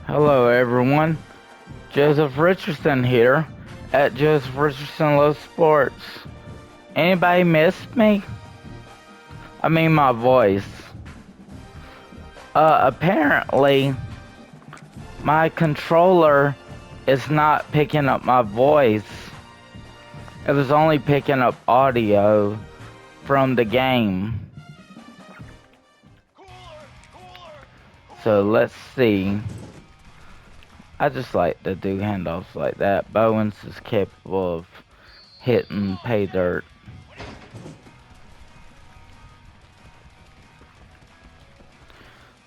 Hello everyone, Joseph Richardson here at Joseph Richardson Low Sports. Anybody missed me? I mean my voice. Apparently my controller is not picking up my voice. It was only picking up audio from the game. So let's see. I just like to do handoffs like that. Bowens is capable of hitting pay dirt.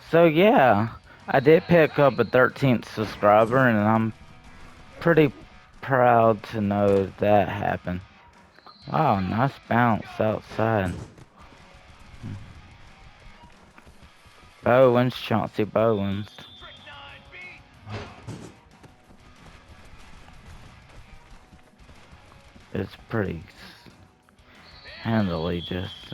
So yeah, I did pick up a 13th subscriber and I'm pretty proud to know that happened. Wow, nice bounce outside. Bowens, Chauncey Bowens. It's pretty handily just.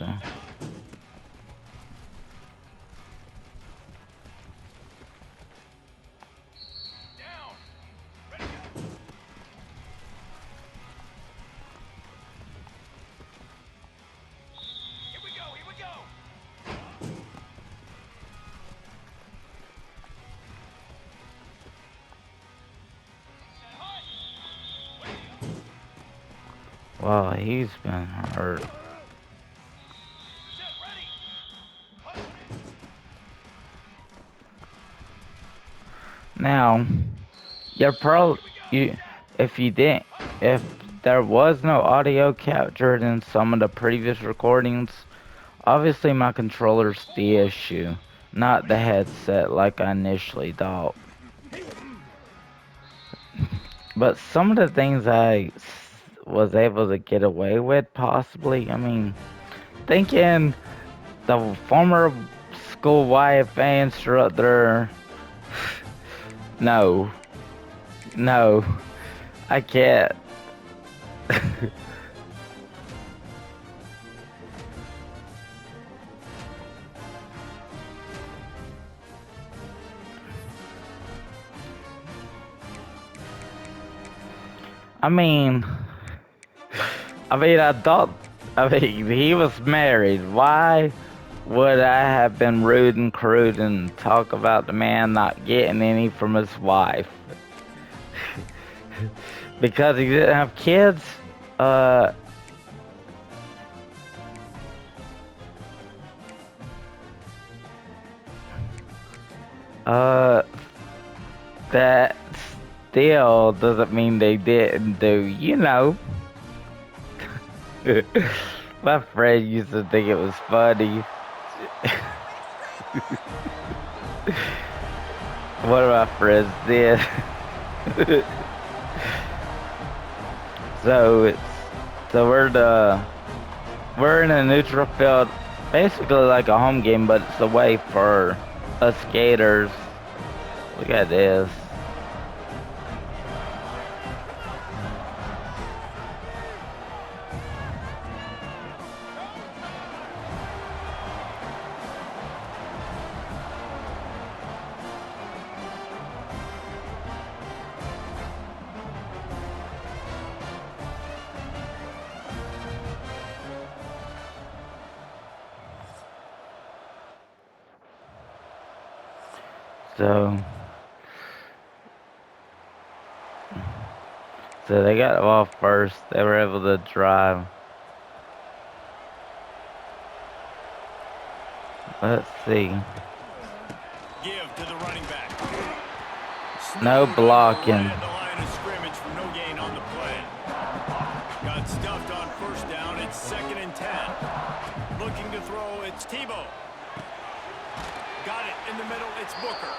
Well, he's been hurt. Now, if there was no audio captured in some of the previous recordings, obviously my controller's the issue, not the headset like I initially thought. But some of the things I was able to get away with, possibly, I mean, thinking the former school YFA instructor, no, I can't. I mean, he was married. Why would I have been rude and crude and talk about the man not getting any from his wife? Because he didn't have kids? That still doesn't mean they didn't do, you know. My friend used to think it was funny. One of my friends did. so we're in a neutral field, basically like a home game, but it's away for us skaters. Look at this. So they got the ball first. They were able to drive. Let's see. Give to the running back. No blocking. At the line of scrimmage for no gain on the play. Got stuffed on first down. It's 2nd and 10. Looking to throw. It's Tebow. Got it in the middle. It's Booker.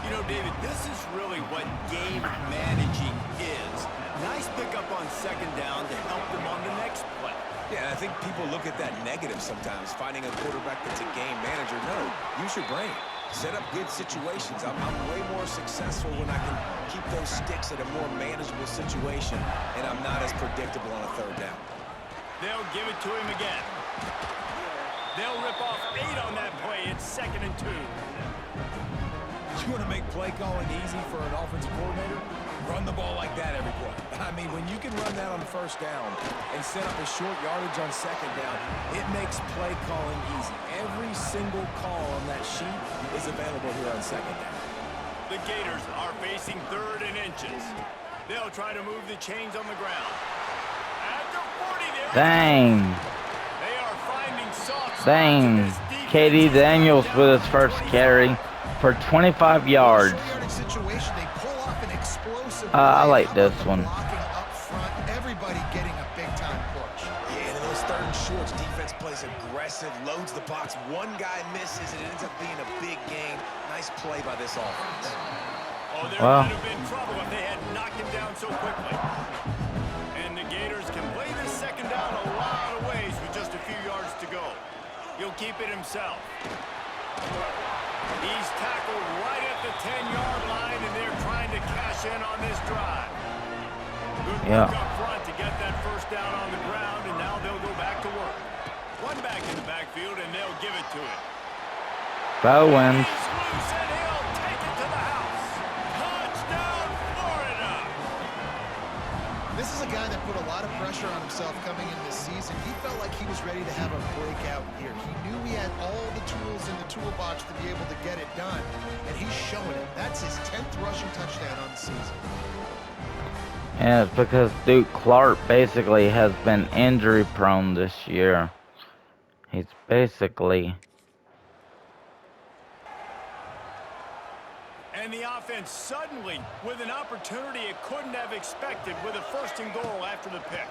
You know, David, this is really what game managing is. Nice pickup on 2nd down to help them on the next play. Yeah, I think people look at that negative sometimes, finding a quarterback that's a game manager. No, use your brain. Set up good situations. I'm way more successful when I can keep those sticks at a more manageable situation, and I'm not as predictable on a 3rd down. They'll give it to him again. They'll rip off 8 on that play. It's 2nd and 2. You want to make play calling easy for an offensive coordinator? Run the ball like that every play. I mean, when you can run that on first down and set up a short yardage on second down, it makes play calling easy. Every single call on that sheet is available here on second down. The Gators are facing 3rd and inches. They'll try to move the chains on the ground. At the 40, there Dang. they are finding soft spots in Dang. this defense. K.D. Daniels with his first carry for 25 yards. Situation, they pull off an explosive I play. like How this about the one. blocking up front, everybody getting a big-time push. Yeah, and in those 3rd and shorts, defense plays aggressive, loads the box. One guy misses, and it ends up being a big gain. Nice play by this offense. Oh, there Wow. might have been trouble if they had knocked him down so quickly. And the Gators can play this second down a lot of ways with just a few yards to go. He'll keep it himself. He's tackled right at the 10-yard line, and they're trying to cash in on this drive. Good work up front to get that first down on the ground, and now they'll go back to work. One back in the backfield, and they'll give it to him. Bowens. He's loose, and he'll take it to the house. Touchdown, Florida! This is a guy that put a lot of pressure on himself coming in this season. He felt like he was ready to have a breakout year. He knew he had all the tools in the toolbox to be able to get it done, and he's showing it. That's his 10th rushing touchdown on the season. And it's because Duke Clark basically has been injury prone this year. He's basically... And the offense suddenly, with an opportunity it couldn't have expected, with a 1st and goal after the pick.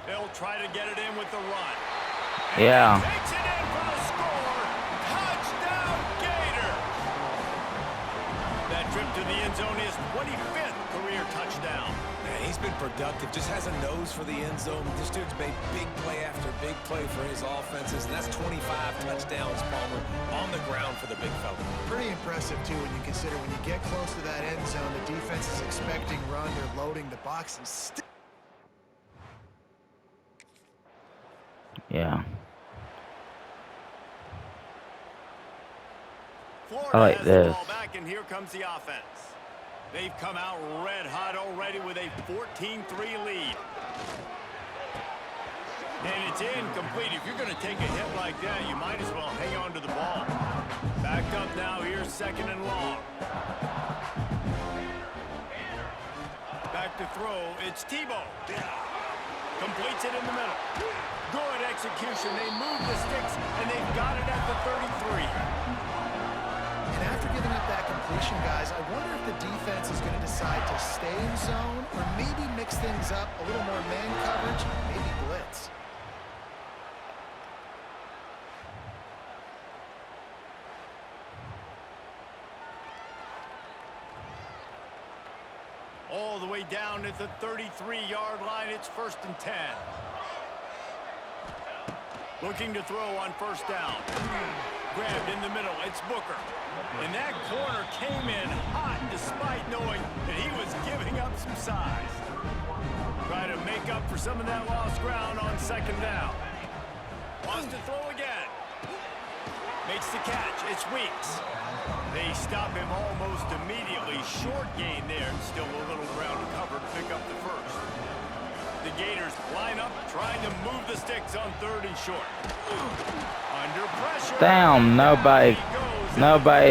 They'll try to get it in with the run. And Yeah. he takes it in for the score. Touchdown, Gator! That trip to the end zone is 25th career touchdown. Man, he's been productive, just has a nose for the end zone. This dude's made big play after big play for his offenses, and that's 25 touchdowns, Palmer, on the ground for the big fella. Pretty impressive, too, when you consider when you get close to that end zone, the defense is expecting run, they're loading the box, and still... Yeah. Florida I like has this. the ball back, and here comes the offense. They've come out red hot already with a 14-3 lead. And it's incomplete. If you're going to take a hit like that, you might as well hang on to the ball. Back up now, here's 2nd and long. Back to throw, it's Tebow. Completes it in the middle. Good execution. They move the sticks, and they've got it at the 33. And after giving up that completion, guys, I wonder if the defense is going to decide to stay in zone or maybe mix things up, a little more man coverage, maybe blitz. All the way down at the 33-yard line, it's 1st and 10. Looking to throw on 1st down. Grabbed in the middle, it's Booker. And that corner came in hot despite knowing that he was giving up some size. Try to make up for some of that lost ground on 2nd down. Wants to throw again. Makes the catch, it's Weeks. They stop him almost immediately. Short gain there, and still a little ground to cover to pick up the 1st. The Gators line up, trying to move the sticks on 3rd and short. Under pressure. Damn, nobody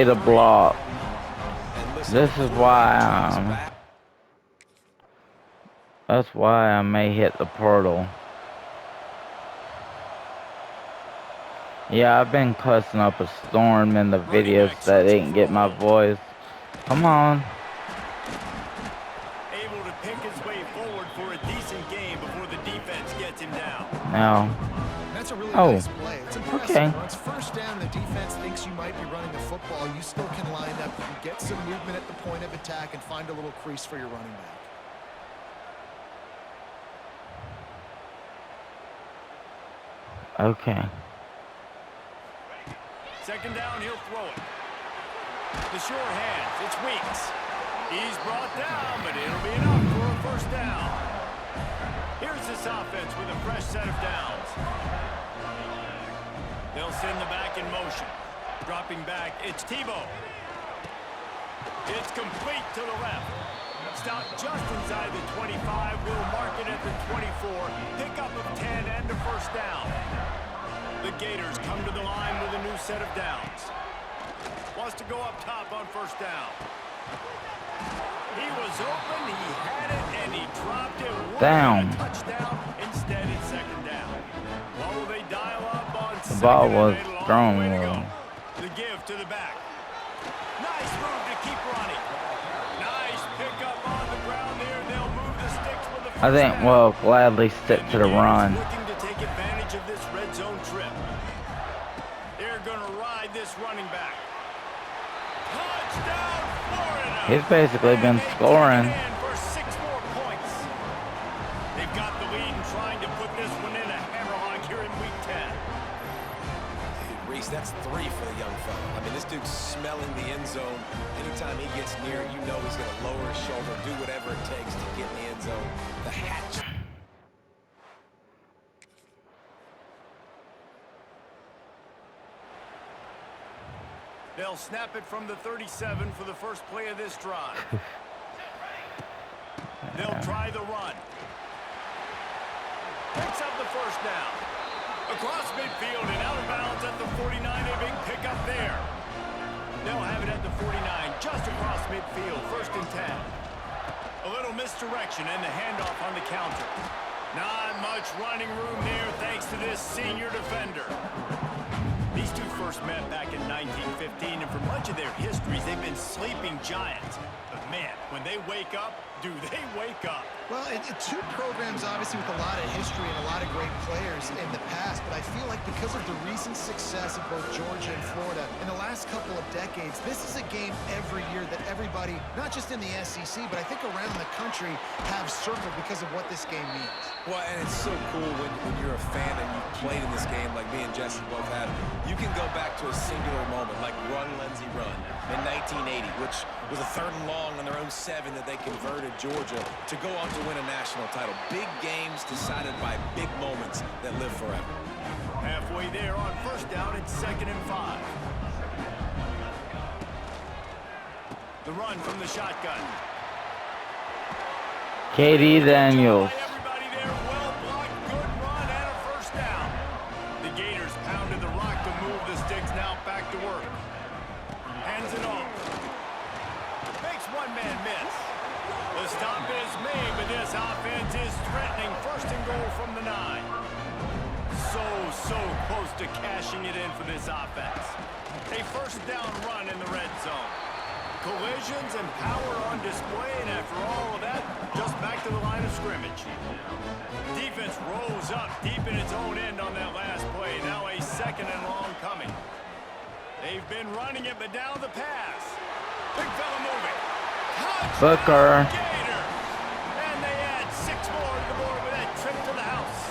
to block. This is why that's why I may hit the portal. Yeah, I've been cussing up a storm in the videos that didn't get my voice. Come on. Able to pick his way forward for a decent game before the defense gets him down. Now. That's a really nice play. It's impressive. Okay. When it's 1st down, the defense thinks you might be running the football. You still can line up. You can get some movement at the point of attack and find a little crease for your running back. Okay. 2nd down, he'll throw it. The sure hands, it's Weeks. He's brought down, but it'll be enough for a 1st down. Here's this offense with a fresh set of downs. They'll send the back in motion. Dropping back, it's Tebow. It's complete to the left. Stop just inside the 25. We'll mark it at the 24. Pickup of 10 and a first down. The Gators come to the line with a new set of downs. Wants to go up top on first down. He was open, he had it, and he dropped it. Down. Touchdown. Instead, it's second down. What will they dial up on The ball was second and 8? thrown Way to go. well. The give to the back. Nice move to keep running. Nice pickup on the ground there. They'll move the sticks with the first I think down. we'll gladly stick to the Gators run. looking to take advantage of this red zone trip. They're going to ride this running back. Touchdown, Florida! He's basically been And they scoring. take it in for 6 more points. They've got the lead and trying to put this one in a hammerlock here in week 10. Dude, Reese, that's 3 for the young fella. I mean, this dude's smelling the end zone. Anytime he gets near it, you know he's going to lower his shoulder, do whatever it takes to get in the end zone. The hat. They'll snap it from the 37 for the first play of this drive. They'll try the run. Picks up the first down. Across midfield and out of bounds at the 49. A big pickup there. They'll have it at the 49, just across midfield, first and 10. A little misdirection and the handoff on the counter. Not much running room there thanks to this senior defender. These two first met back in 1915, and for much of their histories, they've been sleeping giants. But man, when they wake up, do they wake up? Well, two programs obviously with a lot of history and a lot of great players in the past, but I feel like because of the recent success of both Georgia and Florida in the last couple of decades, this is a game every year that everybody, not just in the SEC, but I think around the country, have circled because of what this game means. Well, and it's so cool when you're a fan and you've played in this game like me and Jesse both have. You can go back to a singular moment like Run, Lindsey, Run in 1980, which was a 3rd and long on their own 7 that they converted Georgia to go on to win a national title. Big games decided by big moments that live forever. Halfway there on first down, it's 2nd and 5. The run from the shotgun. Katie Daniels. Everybody there, well blocked, good run, and a first down. The Gators pounded the rock to move the sticks, now back to work. Hands it off. Makes one man miss. The stop is made, but this offense is threatening. 1st and goal from the 9. So close to cashing it in for this offense. A first down run in the red zone. Collisions and power on display, and after all of that, just back to the line of scrimmage. Defense rolls up deep in its own end on that last play. Now a 2nd and long coming. They've been running it, but now the pass. Big fella moving. Booker. Gators. And they add 6 more to the board with that trip to the house.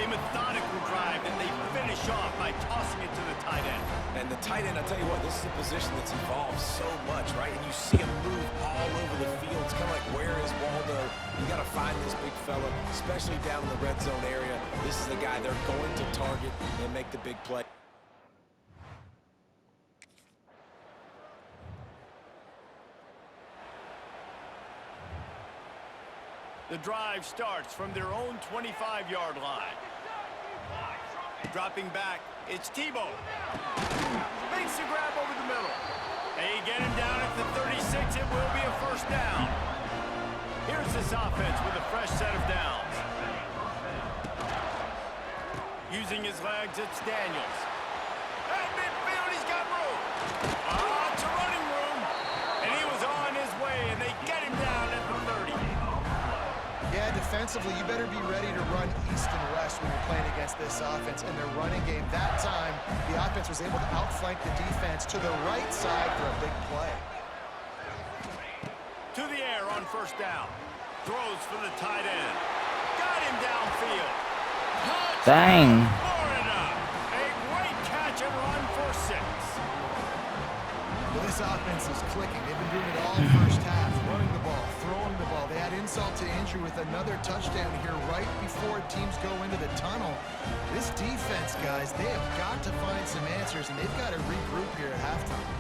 A methodical drive, and they finish off by tossing it to the tight end. And the tight end, I tell you what, this is a position that's evolved so much, right? And you see him move all over the field. It's kind of like, where is Waldo? You got to find this big fella, especially down in the red zone area. This is the guy they're going to target and make the big play. The drive starts from their own 25-yard line. Dropping back, it's Tebow. Makes the grab over the middle. They get him down at the 36. It will be a first down. Here's this offense with a fresh set of downs. Using his legs, it's Daniels. At midfield, he's got room. It's a running room. And he was on his way, and they get him down at the 30. Yeah, defensively, you better be ready to run east and west when you're playing against this offense. In their running game, that time, the offense was able to outflank the defense to the right side for a big play. To the air on first down. Throws for the tight end. Got him downfield. Dang. Florida. A great catch and run for 6. Well, this offense is clicking. They've been doing it all first half, running the ball, throwing the ball. They had insult to injury with another touchdown here right before teams go into the tunnel. This defense, guys, they have got to find some answers, and they've got to regroup here at halftime.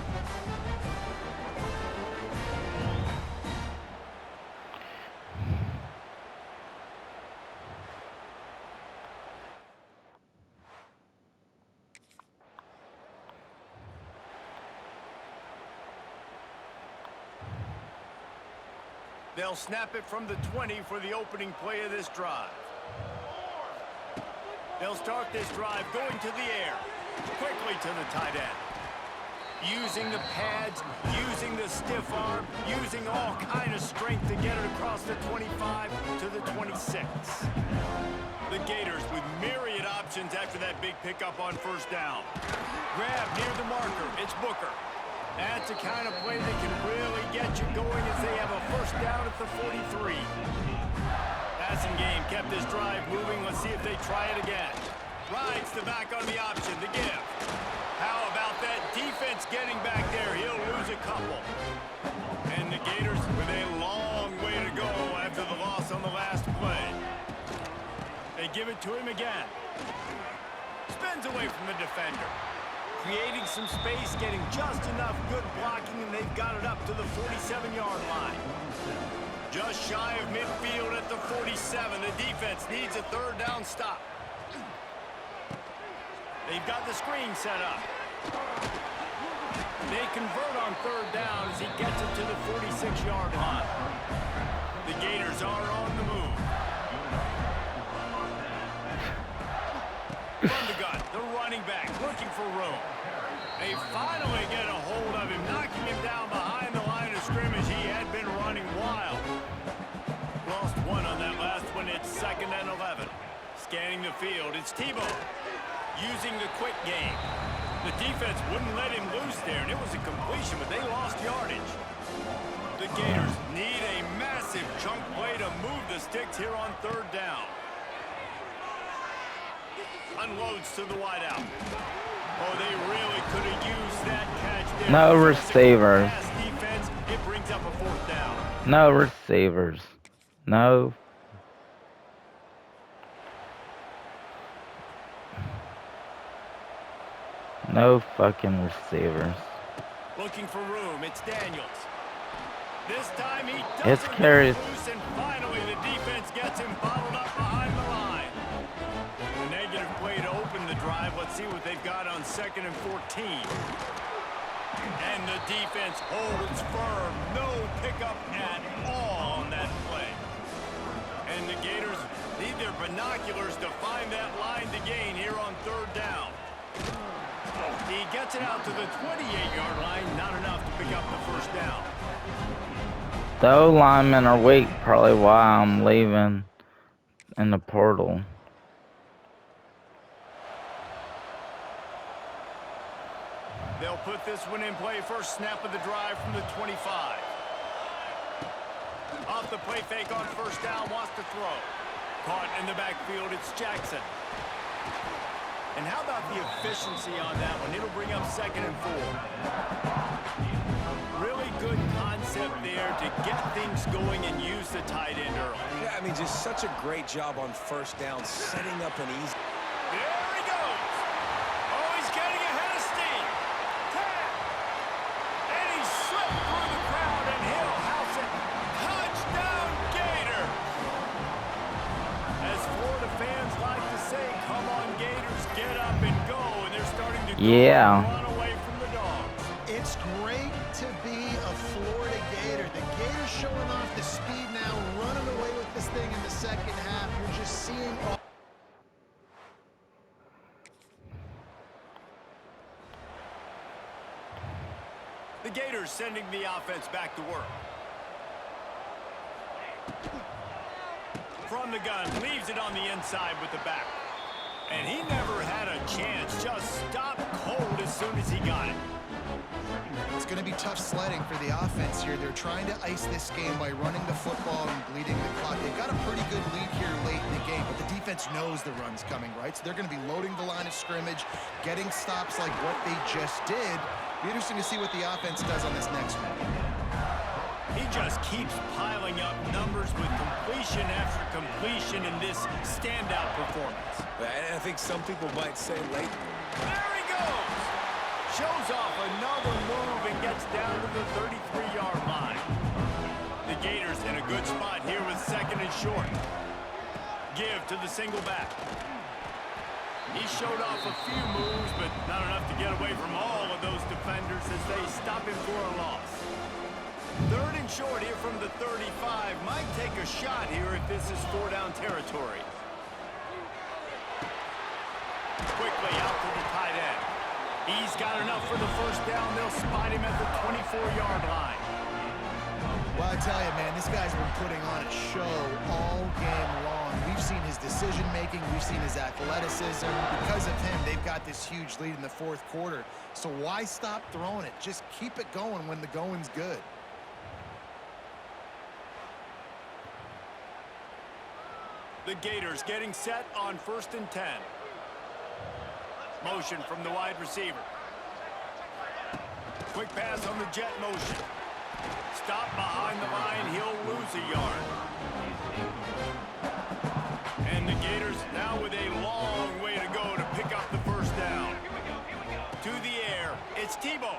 They'll snap it from the 20 for the opening play of this drive. They'll start this drive going to the air, quickly to the tight end. Using the pads, using the stiff arm, using all kind of strength to get it across the 25 to the 26. The Gators with myriad options after that big pickup on first down. Grab near the marker, it's Booker. That's the kind of play that can really get you going as they have a first down at the 43. Passing game kept this drive moving. Let's see if they try it again. Rides the back on the option, the give. How about that defense getting back there? He'll lose a couple. And the Gators with a long way to go after the loss on the last play. They give it to him again. Spins away from the defender. Creating some space, getting just enough good blocking, and they've got it up to the 47-yard line. Just shy of midfield at the 47. The defense needs a third down stop. They've got the screen set up. They convert on third down as he gets it to the 46-yard line. The Gators are on the move. From the gun, the running back looking for room. They finally get a hold of him, knocking him down behind the line of scrimmage. He had been running wild. Lost one on that last one. It's 2nd and 11. Scanning the field, it's Tebow. Using the quick game. The defense wouldn't let him loose there, and it was a completion, but they lost yardage. The Gators need a massive chunk play to move the sticks here on third down. Unloads to the wideout. Oh, they really could have used that catch there. No receivers. Defense, it brings up a fourth down. No receivers. No. No fucking receivers. Looking for room, it's Daniels. This time he It's doesn't carries. get loose, and finally the defense gets him bottled up behind the line. A negative play to open the drive. Let's see what they've got on 2nd and 14. And the defense holds firm. No pickup at all on that play. And the Gators need their binoculars to find that line to gain here on third down. He gets it out to the 28-yard line. Not enough to pick up the first down. The O-linemen are weak, probably why I'm leaving in the portal. They'll put this one in play. First snap of the drive from the 25. Off the play fake on first down, wants to throw. Caught in the backfield, it's Jackson. And how about the efficiency on that one? It'll bring up 2nd and 4. Really good concept there to get things going and use the tight end early. Yeah, I mean, just such a great job on first down, setting up an easy... There he goes. Oh, he's getting ahead of steam. Tap. And he slipped through the crowd, and he'll house it. Touchdown, Gator. As Florida fans like to say, come on, Gators, get up and go. And they're starting to go and run away from the Dogs. It's great to be a Florida Gator. The Gators showing off the speed now, running away with this thing in the second half. You're just seeing... The Gators sending the offense back to work. From the gun, leaves it on the inside with the back. And he never had a chance, just stopped cold as soon as he got it. It's going to be tough sledding for the offense here. They're trying to ice this game by running the football and bleeding the clock. They've got a pretty good lead here late in the game, but the defense knows the run's coming, right? So they're going to be loading the line of scrimmage, getting stops like what they just did. Be interesting to see what the offense does on this next one. He just keeps piling up numbers with completion after completion in this standout performance. And I think some people might say late. There he goes! Shows off another move and gets down to the 33-yard line. The Gators in a good spot here with 2nd and short. Give to the single back. He showed off a few moves, but not enough to get away from all of those defenders as they stop him for a loss. 3rd and short here from the 35. Might take a shot here if this is 4-down territory. Quickly out to the tight end. He's got enough for the first down. They'll spot him at the 24-yard line. Well, I tell you, man, this guy's been putting on a show all game long. We've seen his decision-making. We've seen his athleticism. Because of him, they've got this huge lead in the fourth quarter. So why stop throwing it? Just keep it going when the going's good. The Gators getting set on 1st and 10. Motion from the wide receiver. Quick pass on the jet motion. Stop behind the line. He'll lose a yard. And the Gators now with a long way to go to pick up the first down. To the air. It's Tebow.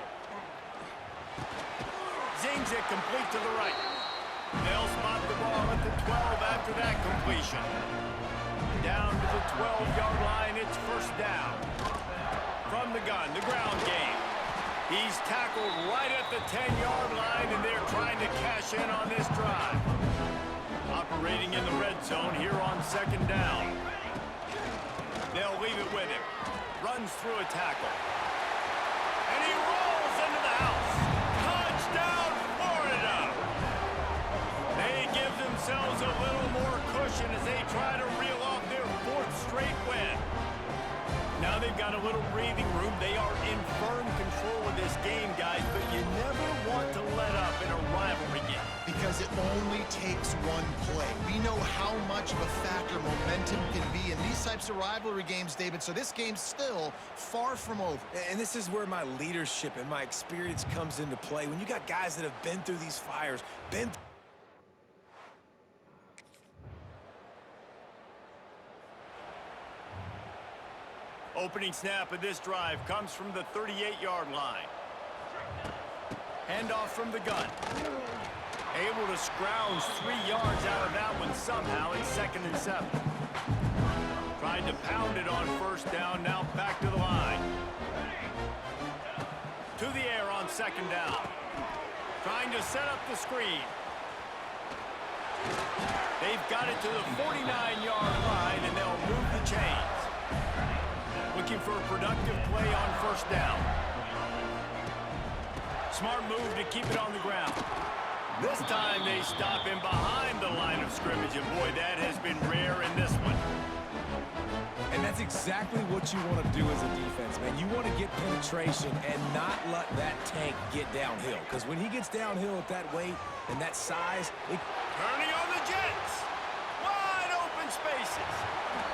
Zings it complete to the right. They'll spot the ball at the 12 after that completion. Down to the 12-yard line. It's first down. From the gun, the ground game. He's tackled right at the 10-yard line, and they're trying to cash in on this drive. Operating in the red zone here on 2nd down. They'll leave it with him. Runs through a tackle. And he rolls into the house. Touchdown, Florida! They give themselves a little more cushion as they try to reel off their 4th straight win. Now they've got a little breathing room. They are in firm control of this game, guys, but you never want to let up in a rivalry game. Because it only takes one play. We know how much of a factor momentum can be in these types of rivalry games, David, so this game's still far from over. And this is where my leadership and my experience comes into play. When you got guys that have been through these fires, Opening snap of this drive comes from the 38-yard line. Handoff from the gun. Able to scrounge 3 yards out of that one somehow. It's 2nd and 7. Tried to pound it on first down. Now back to the line. To the air on 2nd down. Trying to set up the screen. They've got it to the 49-yard line, and they'll move the chains. Looking for a productive play on first down. Smart move to keep it on the ground. This time they stop him behind the line of scrimmage, and boy, that has been rare in this one. And that's exactly what you want to do as a defense, man. You want to get penetration and not let that tank get downhill. Because when he gets downhill at that weight and that size, Turning on the Jets. Wide open spaces.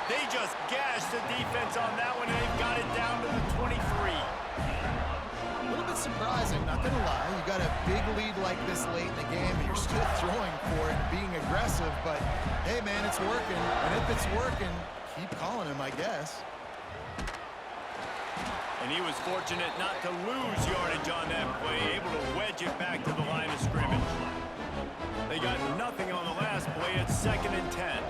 They just gashed the defense on that one, and they've got it down to the 23. A little bit surprising, not gonna lie. You got a big lead like this late in the game, and you're still throwing for it and being aggressive, but hey, man, it's working. And if it's working, keep calling him, I guess. And he was fortunate not to lose yardage on that play, able to wedge it back to the line of scrimmage. They got nothing on the last play. It's 2nd and 10.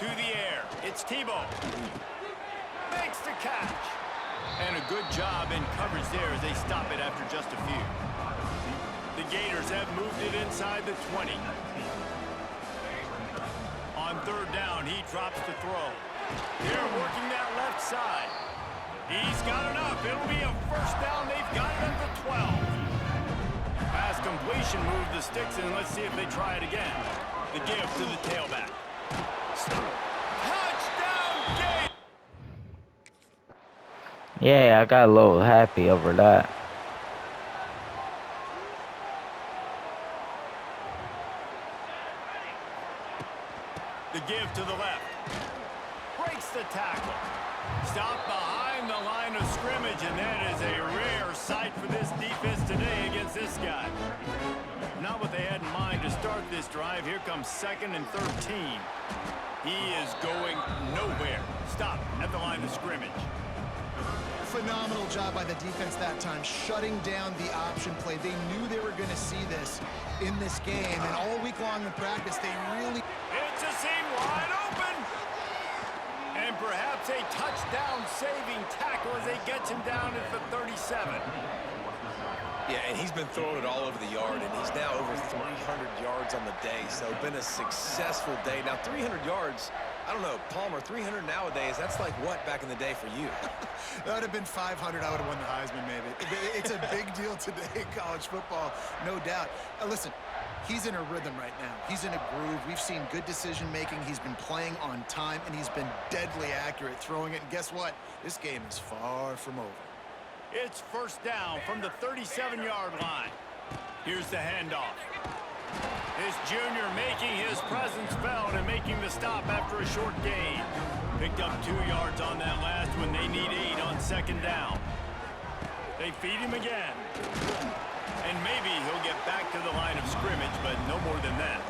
To the air. It's Tebow. Makes the catch. And a good job in coverage there as they stop it after just a few. The Gators have moved it inside the 20. On 3rd down, he drops to throw. They're working that left side. He's got enough. It'll be a first down. They've got it at the 12. Pass completion, move the sticks in. Let's see if they try it again. The give to the tailback. Touchdown, Gators! Yeah, I got a little happy over that. The give to the left. Breaks the tackle. Stop behind the line of scrimmage, and that is a rare sight for this defense today against this guy. Not what they had in mind to start this drive. Here comes 2nd and 13. He is going nowhere. Stop at the line of scrimmage. Phenomenal job by the defense that time, shutting down the option play. They knew they were going to see this in this game, and all week long in practice, they really... It's a seam wide open. And perhaps a touchdown-saving tackle as they get him down at the 37. Yeah, and he's been throwing it all over the yard, and he's now over 300 yards on the day, so been a successful day. Now, 300 yards, I don't know, Palmer, 300 nowadays, that's like what back in the day for you? That would have been 500. I would have won the Heisman, maybe. It's a big deal today in college football, no doubt. Listen, he's in a rhythm right now. He's in a groove. We've seen good decision-making. He's been playing on time, and he's been deadly accurate throwing it. And guess what? This game is far from over. It's first down from the 37-yard line. Here's the handoff. This junior making his presence felt and making the stop after a short gain. Picked up 2 yards on that last one. They need 8 on second down. They feed him again. And maybe he'll get back to the line of scrimmage, but no more than that.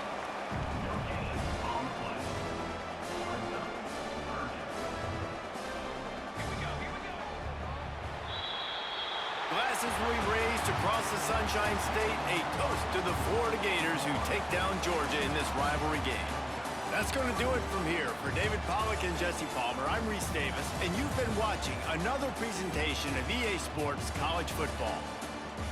Glasses will be raised across the Sunshine State, a toast to the Florida Gators who take down Georgia in this rivalry game. That's going to do it from here. For David Pollack and Jesse Palmer, I'm Reese Davis, and you've been watching another presentation of EA Sports College Football.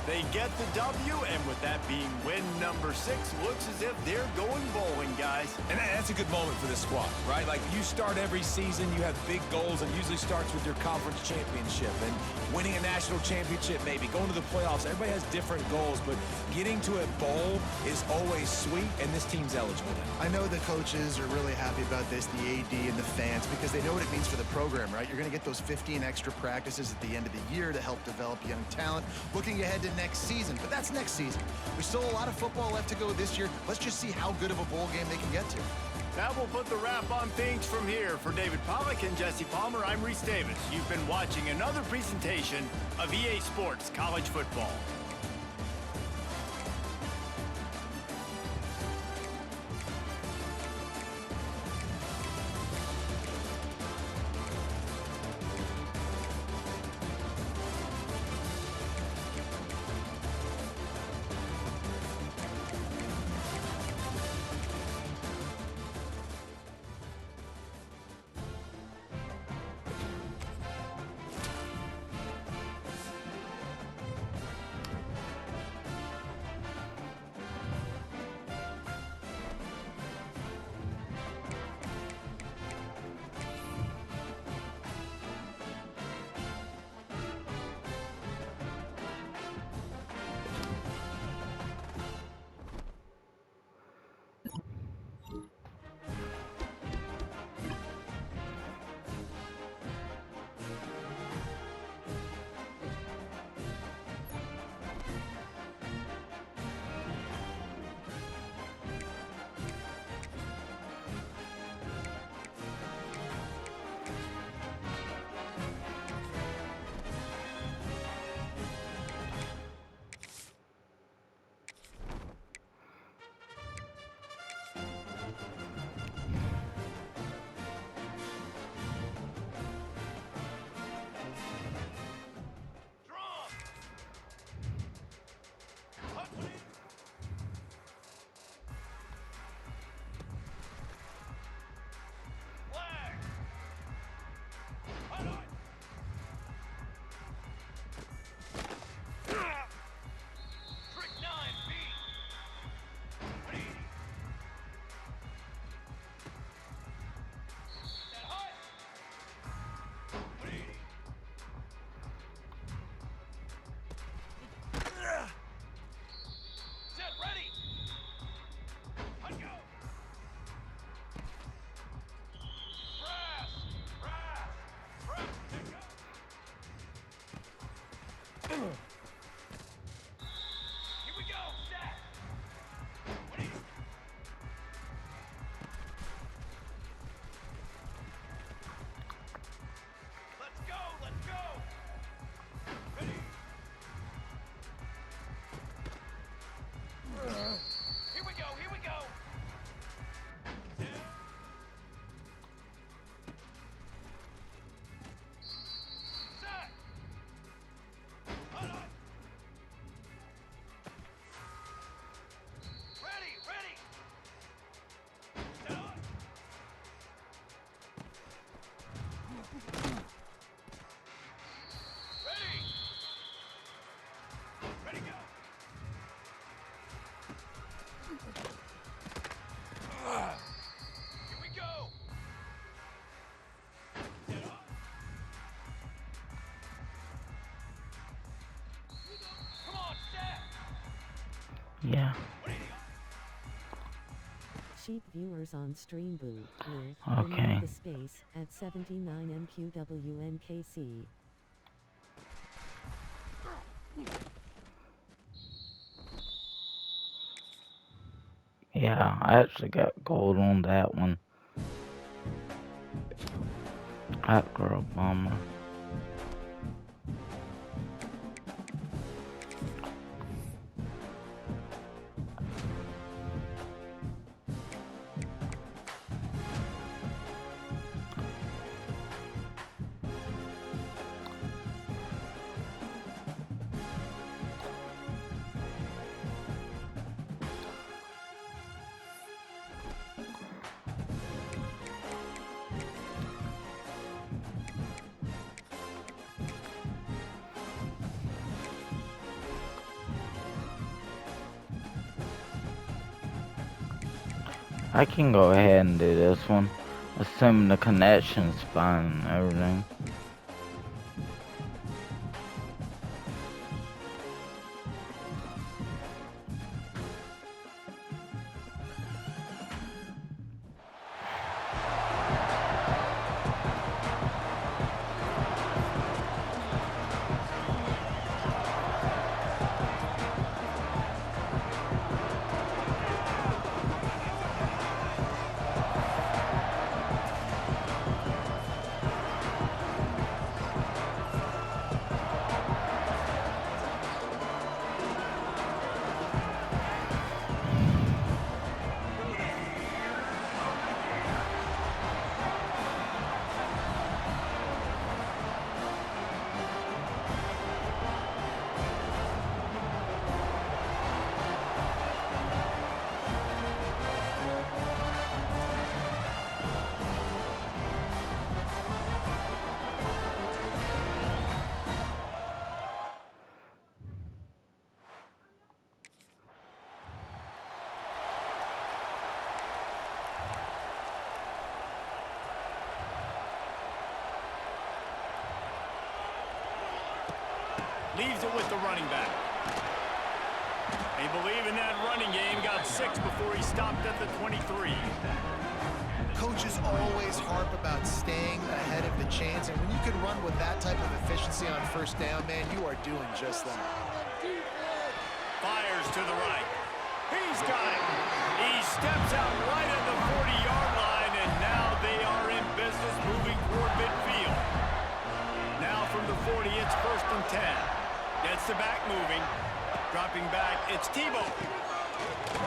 They get the W, and with that being win number 6, looks as if they're going bowling, guys. And that's a good moment for this squad, right? Like, you start every season, you have big goals, and usually starts with your conference championship and winning a national championship, maybe going to the playoffs. Everybody has different goals, but getting to a bowl is always sweet, and this team's eligible now. I know the coaches are really happy about this, the AD and the fans, because they know what it means for the program, right? You're going to get those 15 extra practices at the end of the year to help develop young talent. Looking ahead to next season, but that's next season. There's still a lot of football left to go this year. Let's just see how good of a bowl game they can get to. That will put the wrap on things from here. For David Pollack and Jesse Palmer, I'm Reese Davis. You've been watching another presentation of EA Sports College Football. Yeah. Sheep viewers on stream boot with remove Okay. the space at 79 MQWNKC. Yeah, I actually got gold on that one. Hot girl bomber. I can go ahead and do this one, assuming the connection's fine and everything. Leaves it with the running back. They believe in that running game. Got 6 before he stopped at the 23. Coaches always harp about staying ahead of the chains, and when you can run with that type of efficiency on first down, man, you are doing just that. Fires to the right. He's got it. He steps out right at the 40-yard line, and now they are in business moving toward midfield. Now from the 40, it's 1st and 10. Gets the back moving. Dropping back, it's Tebow.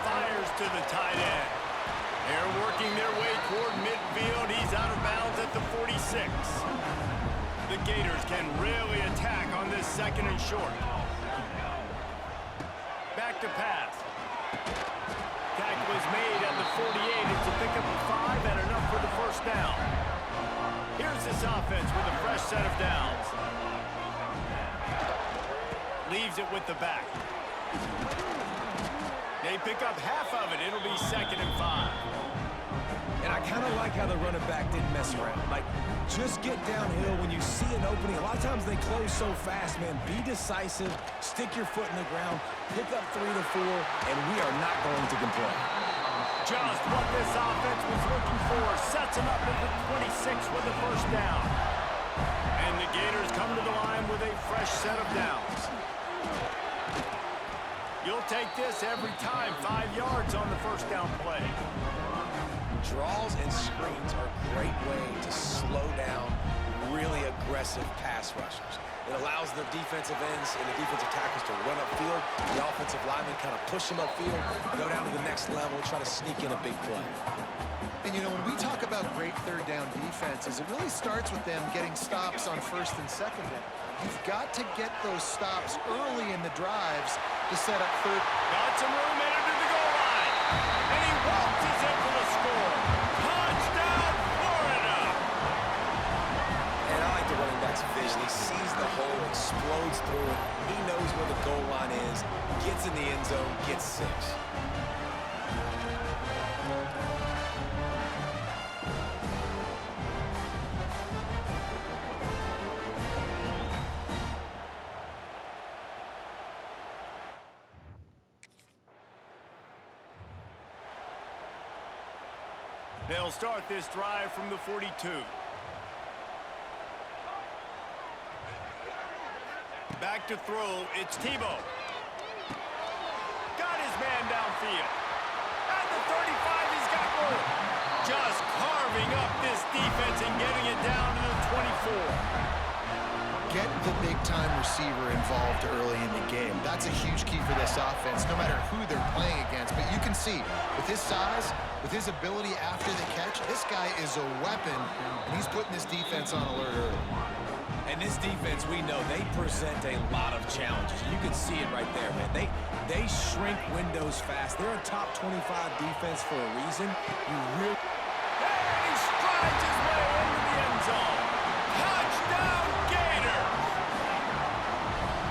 Fires to the tight end. They're working their way toward midfield. He's out of bounds at the 46. The Gators can really attack on this 2nd and short. Back to pass. Tackle is made at the 48. It's a pickup of 5 and enough for the 1st down. Here's this offense with a fresh set of downs. Leaves it with the back. They pick up half of it. It'll be 2nd and 5. And I kind of like how the running back didn't mess around. Like, just get downhill when you see an opening. A lot of times they close so fast, man. Be decisive, stick your foot in the ground, pick up 3 to 4, and we are not going to complain. Just what this offense was looking for. Sets him up at the 26 with the 1st down. And the Gators come to the line with a fresh set of downs. You'll take this every time. 5 yards on the 1st down play. Draws and screens are a great way to slow down really aggressive pass rushers. It allows the defensive ends and the defensive tackles to run upfield. The offensive linemen kind of push them upfield, go down to the next level, try to sneak in a big play. And, you know, when we talk about great 3rd down defenses, it really starts with them getting stops on 1st and 2nd down. You've got to get those stops early in the drives to set up 3rd. Got some room in under the goal line. And he waltzes in for the score. Touchdown, Florida! And I like the running back's vision. He sees the hole, explodes through it. He knows where the goal line is, gets in the end zone, gets 6. They'll start this drive from the 42. Back to throw, it's Tebow. Got his man downfield. At the 35, he's got more. Just carving up this defense and getting it down to the 24. Get the big-time receiver involved early in the game. That's a huge key for this offense, no matter who they're playing against. But you can see, with his size, with his ability after the catch, this guy is a weapon, and he's putting this defense on alert early. And this defense, we know, they present a lot of challenges. You can see it right there, man. They shrink windows fast. They're a top 25 defense for a reason. You really... And he strides his way into the end zone. Touchdown, Gator!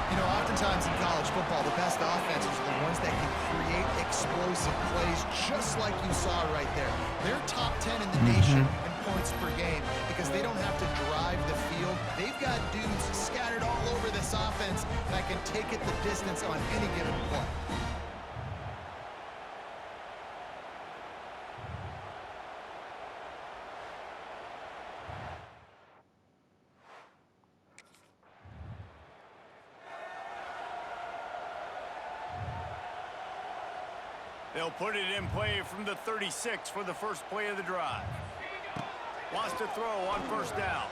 You know, oftentimes in college football, the best offenses are the ones that can create explosive plays, just like you saw right there. They're top 10 in the nation in points per game because they don't have to drive the field. They've got dudes scattered all over this offense that can take it the distance on any given play. They'll put it in play from the 36 for the first play of the drive. Wants to throw on first down.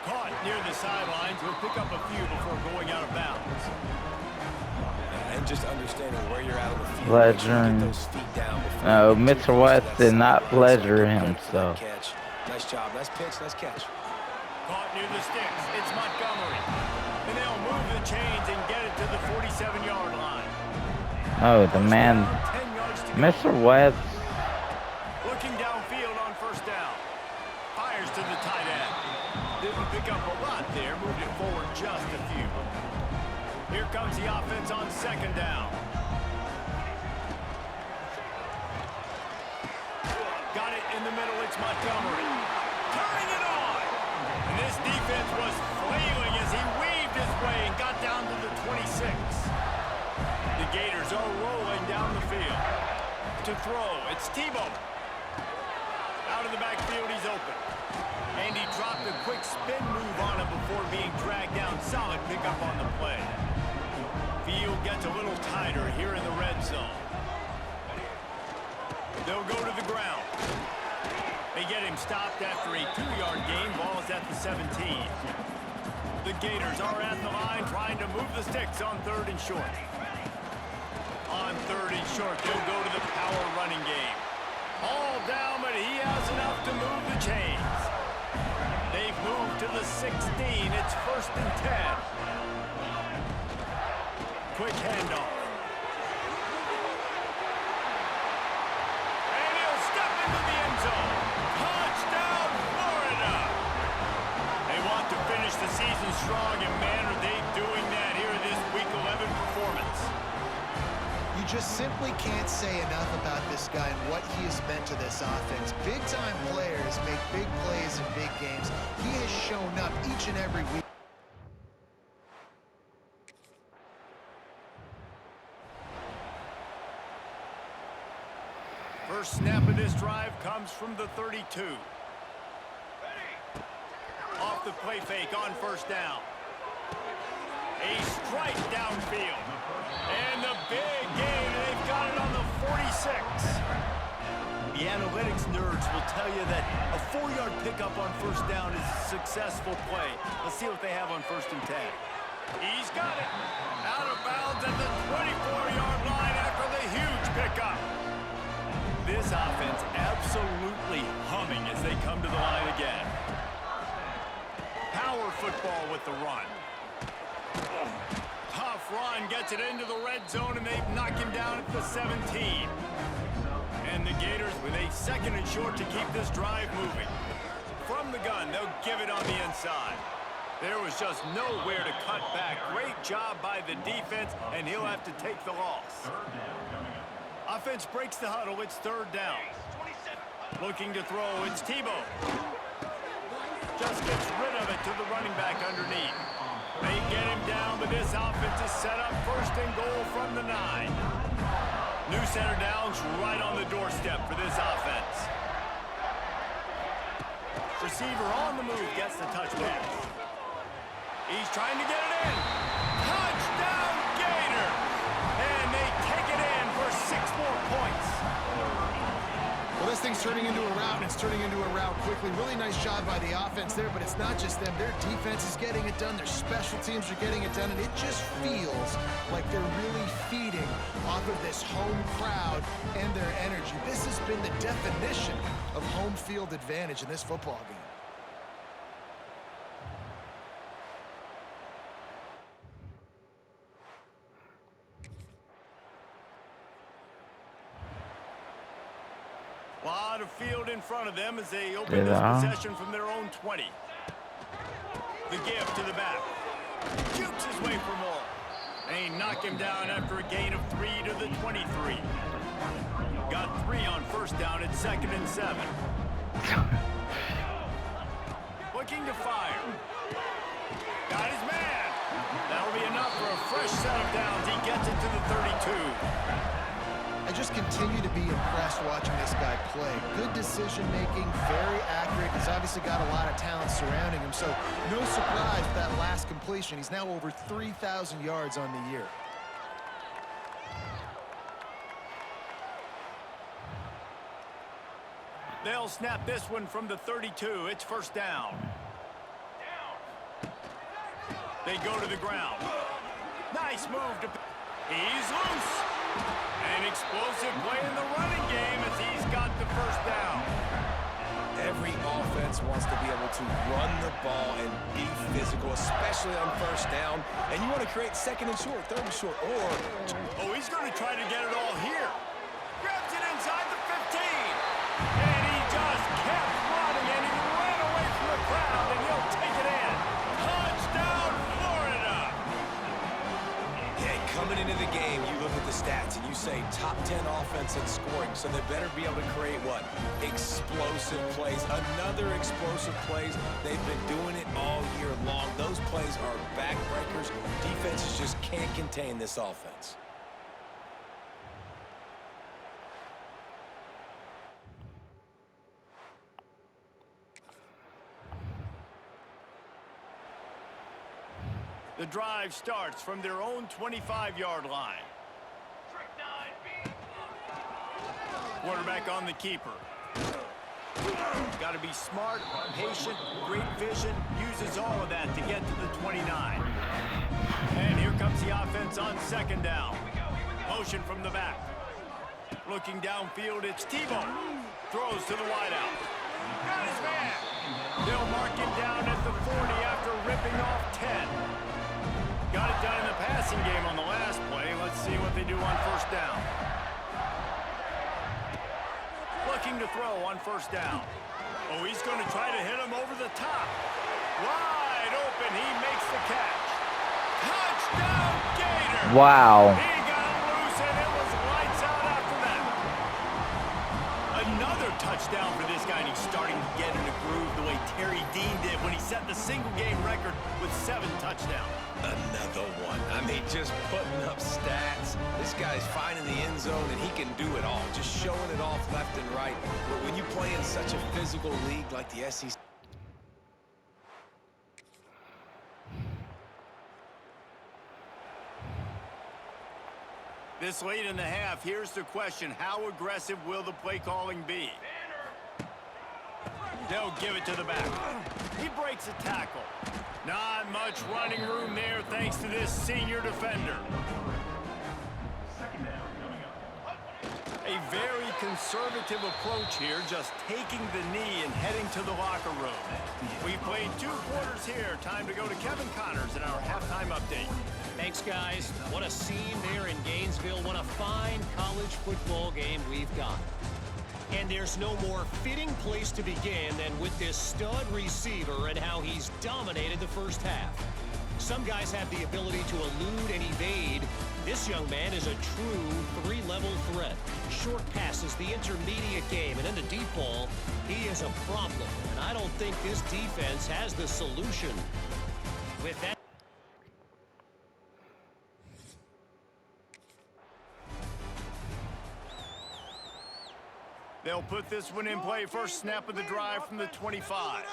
Caught near the sidelines. Will pick up a few before going out of bounds. And just understanding where you're out of the field. Pleasuring. Get those feet down before No, you get to Mr. West did not pleasure him. himself. Nice job. Nice pitch. Nice catch. Caught near the sticks. It's Montgomery. And they'll move the chains and get it to the 47-yard line. Oh, the man, Mr. West. Looking downfield on first down. Fires to the tight end. Didn't pick up a lot there. Moved it forward just a few. Here comes the offense on second down. Got it in the middle. It's Montgomery. Turning it on. And this defense was flailing as he weaved his way and got down to the 26. The Gators are rolling down the field. To throw, it's Tebow. Out of the backfield, he's open. And he dropped a quick spin move on him before being dragged down. Solid pickup on the play. Field gets a little tighter here in the red zone. They'll go to the ground. They get him stopped after a 2-yard gain. Ball's at the 17. The Gators are at the line trying to move the sticks on third and short. On third and short, they'll go to the power running game. All down, but he has enough to move the chains. They've moved to the 16. It's first and 10. Quick handoff. And he'll step into the end zone. Touchdown, Florida! They want to finish the season strong, and man, are they doing that here in this Week 11 performance. You just simply can't say enough about this guy and what he has meant to this offense. Big-time players make big plays in big games. He has shown up each and every week. First snap of this drive comes from the 32. Off the play fake on first down. A strike downfield. And the big gain, they've got it on the 46. The analytics nerds will tell you that a 4-yard pickup on first down is a successful play. Let's see what they have on first and 10. He's got it. Out of bounds at the 24-yard line after the huge pickup. This offense absolutely humming as they come to the line again. Power football with the run. Tough run, gets it into the red zone, and they knock him down at the 17. And the Gators with a second and short to keep this drive moving. From the gun, they'll give it on the inside. There was just nowhere to cut back. Great job by the defense, and he'll have to take the loss. Offense breaks the huddle. It's third down. Looking to throw. It's Tebow. Just gets rid of it to the running back underneath. They get him down, but this offense is set up first and goal from the 9. New center downs right on the doorstep for this offense. Receiver on the move gets the touch pass. He's trying to get it in. Touchdown, Gator! And they take it in for 6 more points. Well, this thing's turning into a rout, and it's turning into a rout quickly. Really nice job by the offense there, but it's not just them. Their defense is getting it done. Their special teams are getting it done, and it just feels like they're really feeding off of this home crowd and their energy. This has been the definition of home field advantage in this football game. A lot of field in front of them as they open this possession from their own 20. The gift to the back. Jukes his way for more. They knock him down after a gain of 3 to the 23. Got 3 on first down at 2nd and 7. Looking to fire. Got his man. That'll be enough for a fresh set of downs. He gets it to the 32. I just continue to be impressed watching this guy play. Good decision-making, very accurate. He's obviously got a lot of talent surrounding him, so no surprise with that last completion. He's now over 3,000 yards on the year. They'll snap this one from the 32. It's first down. They go to the ground. Nice move to... He's loose. An explosive play in the running game as he's got the first down. Every offense wants to be able to run the ball and be physical, especially on first down. And you want to create 2nd and short, 3rd and short, or... Oh, he's going to try to get it all here. Grabs it inside the 15. And he just kept running, and he ran away from the crowd, and he'll take it in. Touchdown, Florida! Yeah, coming into the game, you look at the stats and you say top 10 offense in scoring, so they better be able to create what? Explosive plays. Another explosive plays. They've been doing it all year long. Those plays are backbreakers. Defenses just can't contain this offense. The drive starts from their own 25-yard line. Quarterback on the keeper. Got to be smart, patient, great vision. Uses all of that to get to the 29. And here comes the offense on 2nd down. Motion from the back. Looking downfield, it's Tebow. Throws to the wideout. Got his man. They'll mark him down at the 40 after ripping off 10. Got it done in the passing game on the last play. Let's see what they do on first down. Looking to throw on first down. Oh, he's going to try to hit him over the top. Wide open. He makes the catch. Touchdown, Gator. Wow. He got loose, and it was lights out after that. Another touchdown for this guy, and he's starting to get in a groove the way Terry Dean did when he set the single-game record with 7 touchdowns. Another one. I mean, just putting up stats. This guy's finding the end zone, and he can do it all. Just showing it off left and right. But when you play in such a physical league like the SEC... This late in the half, here's the question. How aggressive will the play calling be? They'll give it to the back. He breaks a tackle. Not much running room there thanks to this senior defender. A very conservative approach here, just taking the knee and heading to the locker room. We've played 2 quarters here. Time to go to Kevin Connors in our halftime update. Thanks, guys. What a scene there in Gainesville. What a fine college football game we've got. And there's no more fitting place to begin than with this stud receiver and how he's dominated the first half. Some guys have the ability to elude and evade. This young man is a true 3-level threat. Short passes, the intermediate game, and in the deep ball, he is a problem. And I don't think this defense has the solution. With that... They'll put this one in play. First snap of the drive from the 25.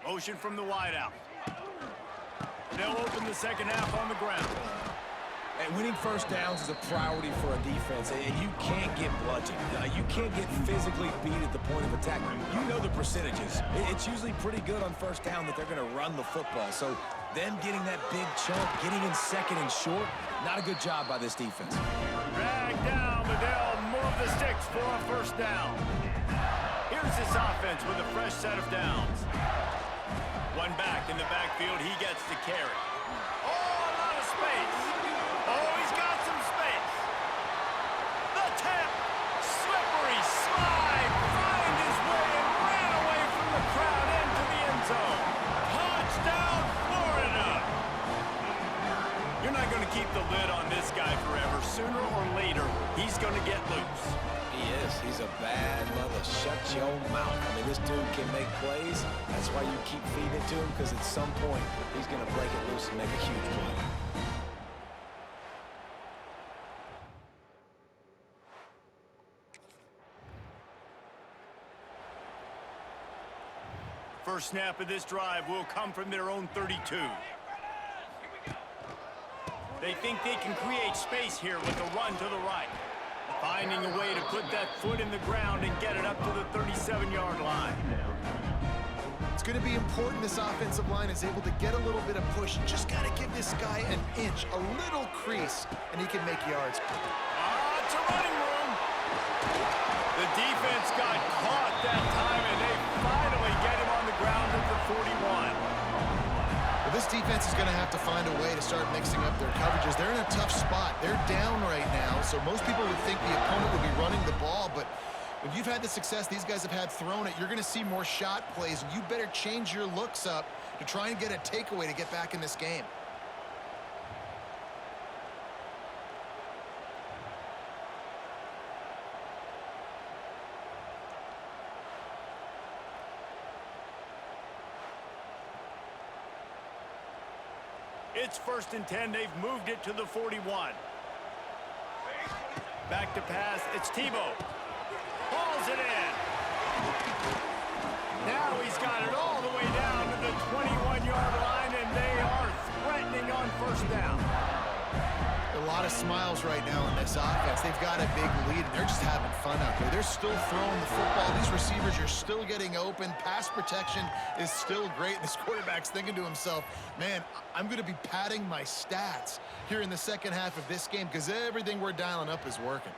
Motion from the wideout. They'll open the second half on the ground. And winning first downs is a priority for a defense, and you can't get bludgeoned. You can't get physically beat at the point of attack. You know the percentages. It's usually pretty good on first down that they're going to run the football. So them getting that big chunk, getting in second and short, not a good job by this defense. Drag down, but they'll move the sticks for a first down. Here's this offense with a fresh set of downs. One back in the backfield, he gets to carry. Oh, a lot of space. Oh, he's got some space. The tap, slippery slide, find his way and ran away from the crowd into the end zone. Touchdown, Florida. You're not going to keep the lid on this guy forever. Sooner or later, he's going to get loose. He is. He's a bad mother. Shut your mouth. I mean, this dude can make plays. That's why you keep feeding it to him, because at some point, he's going to break it loose and make a huge play. First snap of this drive will come from their own 32. They think they can create space here with a run to the right. Finding a way to put that foot in the ground and get it up to the 37-yard line. It's going to be important this offensive line is able to get a little bit of push. Just got to give this guy an inch, a little crease, and he can make yards. It's a running room. The defense got caught that time, and they finally get him on the ground at the 41. Well, this defense is going to have to find a way to start mixing up their coverages. They're in a tough spot. They're down right now, so most people would think the opponent would be running the ball, but when you've had the success these guys have had throwing it, you're going to see more shot plays, and you better change your looks up to try and get a takeaway to get back in this game. It's first and 10. They've moved it to the 41. Back to pass. It's Tebow. Hauls it in. Now he's got it all the way down to the 21-yard line, and they are threatening on first down. A lot of smiles right now in this offense. They've got a big lead, and they're just having fun out there. They're still throwing the football. These receivers are still getting open. Pass protection is still great. This quarterback's thinking to himself, man, I'm going to be padding my stats here in the second half of this game because everything we're dialing up is working.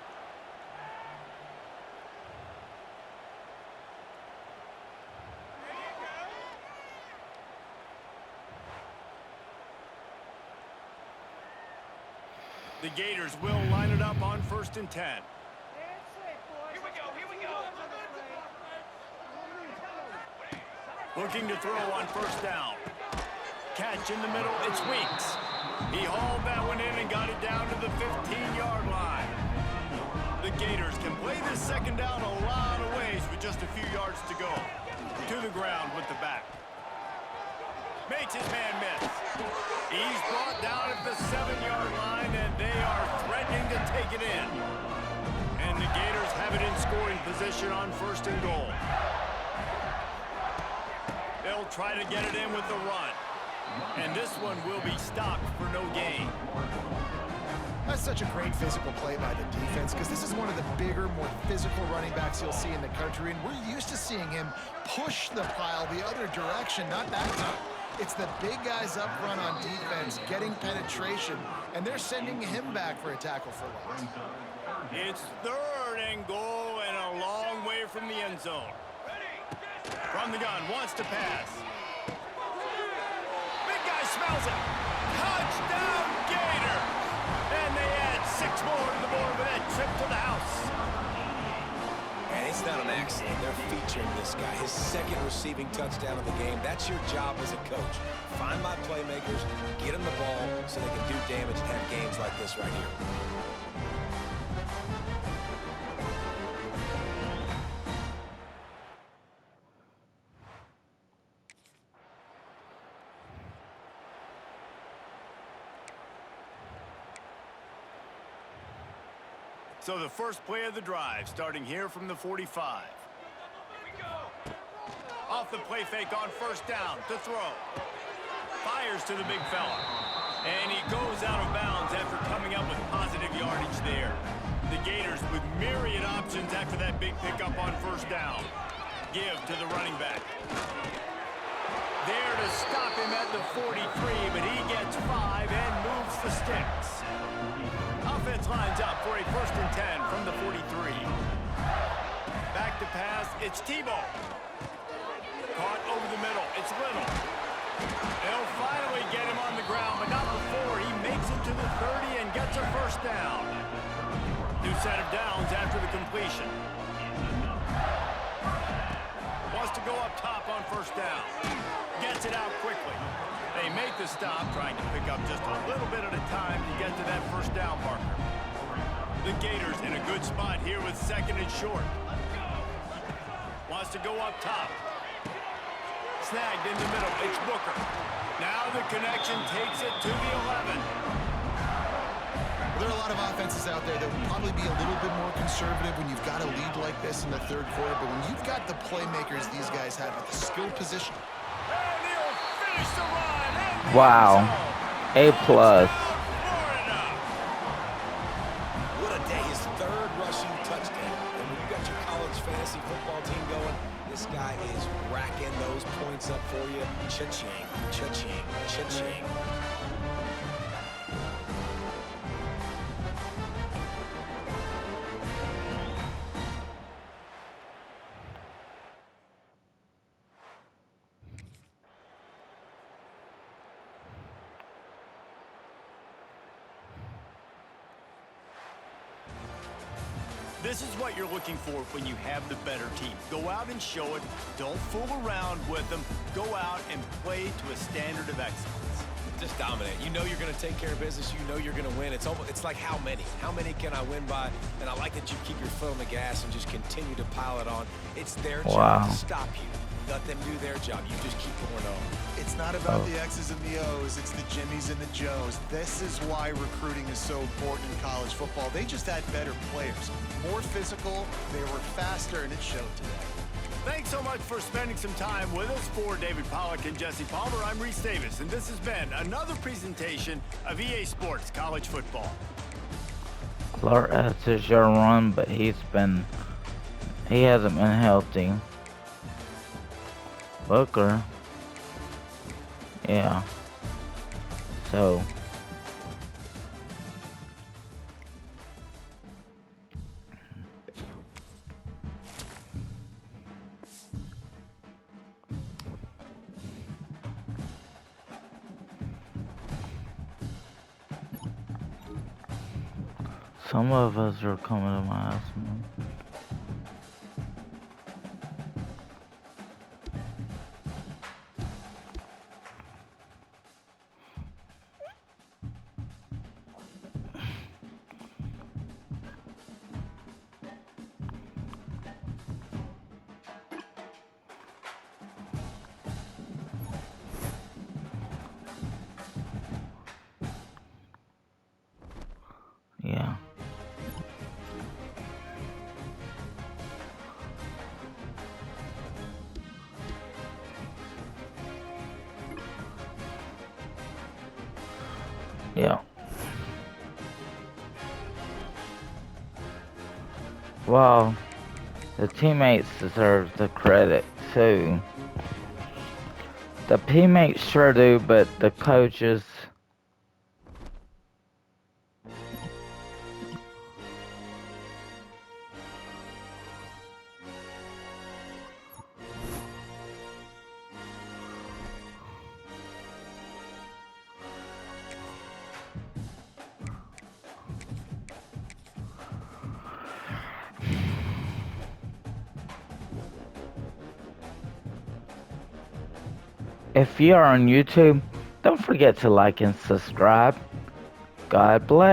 The Gators will line it up on first and 10. Here we go, here we go. Looking to throw on first down. Catch in the middle, it's Weeks. He hauled that one in and got it down to the 15-yard line. The Gators can play this second down a lot of ways with just a few yards to go. To the ground with the back. Makes his man miss. He's brought down at the 7-yard line, and they are threatening to take it in. And the Gators have it in scoring position on first and goal. They'll try to get it in with the run. And this one will be stopped for no gain. That's such a great physical play by the defense because this is one of the bigger, more physical running backs you'll see in the country, and we're used to seeing him push the pile the other direction, not that time. It's the big guys up front on defense getting penetration, and they're sending him back for a tackle for loss. It's third and goal and a long way from the end zone. From the gun, wants to pass. Big guy smells it. Touchdown, Gator! And they add 6 more to the board with that trip to the house. And it's not an accident. They're featuring this guy. His second receiving touchdown of the game. That's your job as a coach. Find my playmakers, get them the ball so they can do damage and have games like this right here. So the first play of the drive, starting here from the 45. Off the play fake on first down to throw. Fires to the big fella. And he goes out of bounds after coming up with positive yardage there. The Gators with myriad options after that big pickup on first down. Give to the running back. There to stop him at the 43, but he gets 5 and moves the sticks. Offense lines up for a 1st and 10 from the 43. Back to pass, it's Tebow. Caught over the middle, it's Little. They'll finally get him on the ground, but not before he makes it to the 30 and gets a 1st down. New set of downs after the completion. Wants to go up top on 1st down. Gets it out quickly. They make the stop, trying to pick up just a little bit at a time to get to that 1st down marker. The Gators in a good spot here with 2nd and short. Wants to go up top. Snagged in the middle, it's Booker. Now the connection takes it to the 11. There are a lot of offenses out there that would probably be a little bit more conservative when you've got a lead like this in the 3rd quarter, but when you've got the playmakers these guys have at the skill position. And he'll finish the run. And Wow. A plus. What a day. His 3rd rushing touchdown. And when you got your college fantasy football team going, this guy is racking those points up for you. Cha-ching, cha-ching, cha-ching. This is what you're looking for when you have the better team. Go out and show it. Don't fool around with them. Go out and play to a standard of excellence. Just dominate. You know you're going to take care of business. You know you're going to win. It's like how many? How many can I win by? And I like that you keep your foot on the gas and just continue to pile it on. It's their job to stop you. Let them do their job. You just keep going on. It's not about the X's and the O's. It's the Jimmies and the Joes. This is why recruiting is so important in college football. They just had better players. More physical, they were faster, and it showed today. Thanks so much for spending some time with us. For David Pollack and Jesse Palmer, I'm Reese Davis, and this has been another presentation of EA Sports College Football. Clark has his your run, but he hasn't been healthy. Booker. Yeah. So. Some of us are coming to my house, man. Yeah. Yeah. Well, the teammates deserve the credit too. The teammates sure do, but the coaches. If you are on YouTube, don't forget to like and subscribe. God bless.